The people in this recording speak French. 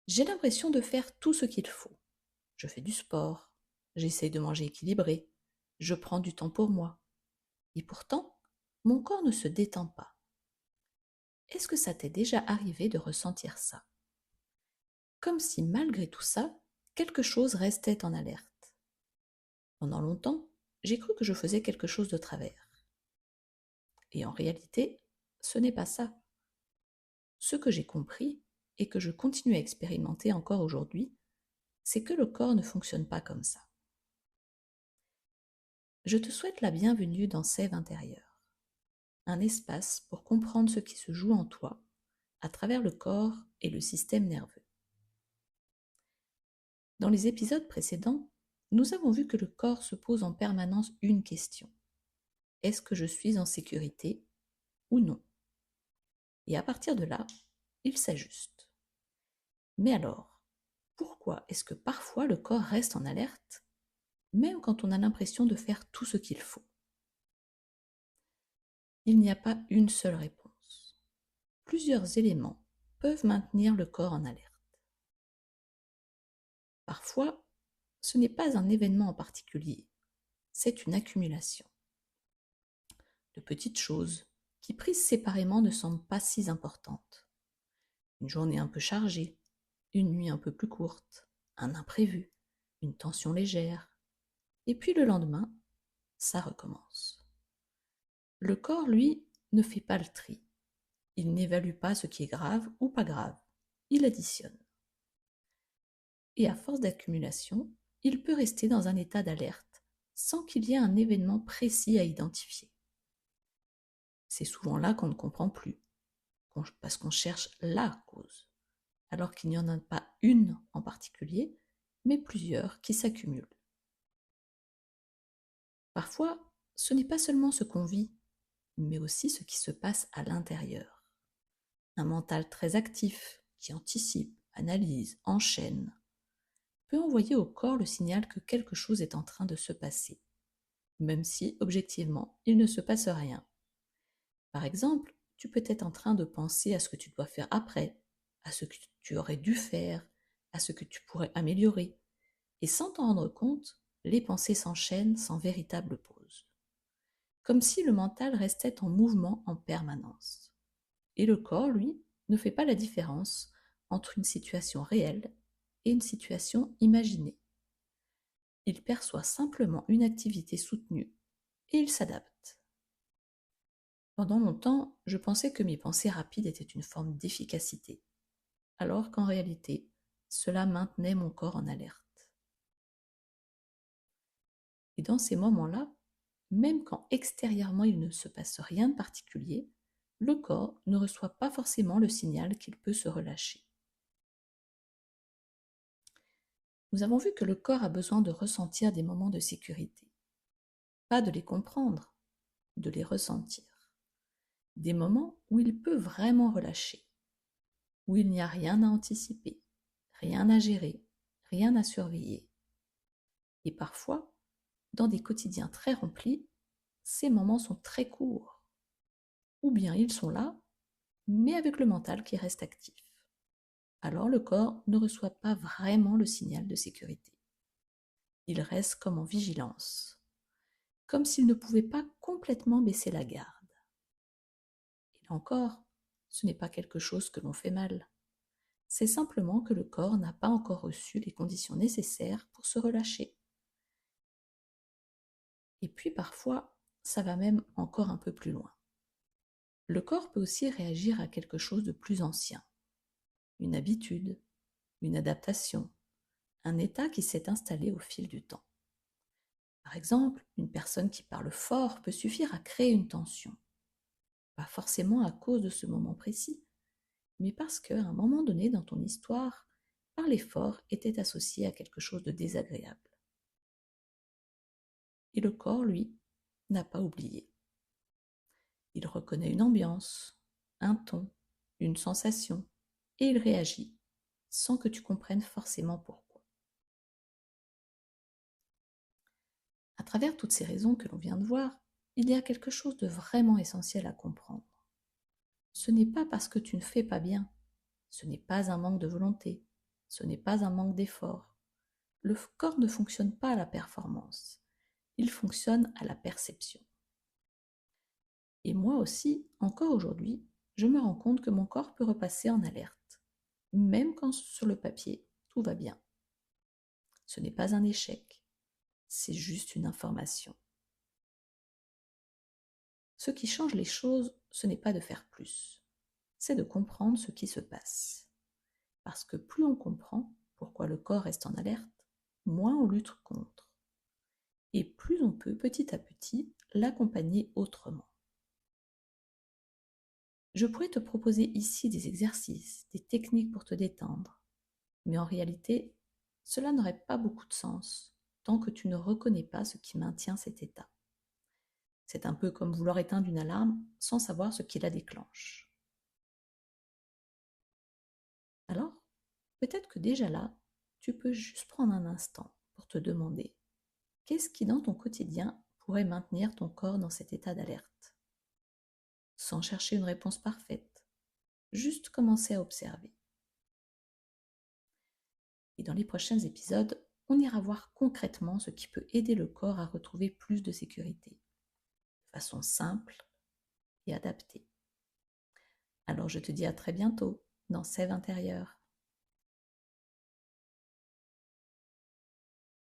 J'ai l'impression de faire tout ce qu'il faut. Je fais du sport, j'essaye de manger équilibré, je prends du temps pour moi. Et pourtant, mon corps ne se détend pas. Est-ce que ça t'est déjà arrivé de ressentir ça? Comme si malgré tout ça, quelque chose restait en alerte. Pendant longtemps, j'ai cru que je faisais quelque chose de travers. Et en réalité, ce n'est pas ça. Ce que j'ai compris, et que je continue à expérimenter encore aujourd'hui, c'est que le corps ne fonctionne pas comme ça. Je te souhaite la bienvenue dans Sève intérieure, un espace pour comprendre ce qui se joue en toi à travers le corps et le système nerveux. Dans les épisodes précédents, nous avons vu que le corps se pose en permanence une question. Est-ce que je suis en sécurité ou non? Et à partir de là, il s'ajuste. Mais alors, pourquoi est-ce que parfois le corps reste en alerte, même quand on a l'impression de faire tout ce qu'il faut? Il n'y a pas une seule réponse. Plusieurs éléments peuvent maintenir le corps en alerte. Parfois, ce n'est pas un événement en particulier, c'est une accumulation de petites choses qui, prises séparément, ne semblent pas si importantes. Une journée un peu chargée, une nuit un peu plus courte, un imprévu, une tension légère, et puis le lendemain, ça recommence. Le corps, lui, ne fait pas le tri. Il n'évalue pas ce qui est grave ou pas grave. Il additionne. Et à force d'accumulation, il peut rester dans un état d'alerte sans qu'il y ait un événement précis à identifier. C'est souvent là qu'on ne comprend plus, parce qu'on cherche la cause, alors qu'il n'y en a pas une en particulier, mais plusieurs qui s'accumulent. Parfois, ce n'est pas seulement ce qu'on vit, mais aussi ce qui se passe à l'intérieur. Un mental très actif, qui anticipe, analyse, enchaîne, peut envoyer au corps le signal que quelque chose est en train de se passer, même si, objectivement, il ne se passe rien. Par exemple, tu peux être en train de penser à ce que tu dois faire après, à ce que tu aurais dû faire, à ce que tu pourrais améliorer, et sans t'en rendre compte, les pensées s'enchaînent sans véritable pause. Comme si le mental restait en mouvement en permanence. Et le corps, lui, ne fait pas la différence entre une situation réelle et une situation imaginée. Il perçoit simplement une activité soutenue et il s'adapte. Pendant longtemps, je pensais que mes pensées rapides étaient une forme d'efficacité, alors qu'en réalité, cela maintenait mon corps en alerte. Et dans ces moments-là, même quand extérieurement il ne se passe rien de particulier, le corps ne reçoit pas forcément le signal qu'il peut se relâcher. Nous avons vu que le corps a besoin de ressentir des moments de sécurité, pas de les comprendre, de les ressentir. Des moments où il peut vraiment relâcher, où il n'y a rien à anticiper, rien à gérer, rien à surveiller. Et parfois, dans des quotidiens très remplis, ces moments sont très courts. Ou bien ils sont là, mais avec le mental qui reste actif. Alors le corps ne reçoit pas vraiment le signal de sécurité. Il reste comme en vigilance, comme s'il ne pouvait pas complètement baisser la garde. Et là encore, ce n'est pas quelque chose que l'on fait mal. C'est simplement que le corps n'a pas encore reçu les conditions nécessaires pour se relâcher. Et puis parfois, ça va même encore un peu plus loin. Le corps peut aussi réagir à quelque chose de plus ancien, une habitude, une adaptation, un état qui s'est installé au fil du temps. Par exemple, une personne qui parle fort peut suffire à créer une tension, pas forcément à cause de ce moment précis, mais parce qu'à un moment donné dans ton histoire, parler fort était associé à quelque chose de désagréable. Et le corps, lui, n'a pas oublié. Il reconnaît une ambiance, un ton, une sensation, et il réagit, sans que tu comprennes forcément pourquoi. À travers toutes ces raisons que l'on vient de voir, il y a quelque chose de vraiment essentiel à comprendre. Ce n'est pas parce que tu ne fais pas bien, ce n'est pas un manque de volonté, Ce n'est pas un manque d'effort. Le corps ne fonctionne pas à la performance, il fonctionne à la perception. Et moi aussi, encore aujourd'hui, je me rends compte que mon corps peut repasser en alerte, même quand sur le papier, tout va bien. Ce n'est pas un échec, c'est juste une information. Ce qui change les choses, ce n'est pas de faire plus, c'est de comprendre ce qui se passe. Parce que plus on comprend pourquoi le corps reste en alerte, moins on lutte contre. Et plus on peut petit à petit l'accompagner autrement. Je pourrais te proposer ici des exercices, des techniques pour te détendre, mais en réalité, cela n'aurait pas beaucoup de sens tant que tu ne reconnais pas ce qui maintient cet état. C'est un peu comme vouloir éteindre une alarme sans savoir ce qui la déclenche. Alors, peut-être que déjà là, tu peux juste prendre un instant pour te demander qu'est-ce qui dans ton quotidien pourrait maintenir ton corps dans cet état d'alerte, sans chercher une réponse parfaite, juste commencer à observer. Et dans les prochains épisodes, on ira voir concrètement ce qui peut aider le corps à retrouver plus de sécurité, de façon simple et adaptée. Alors je te dis à très bientôt dans Sève intérieure.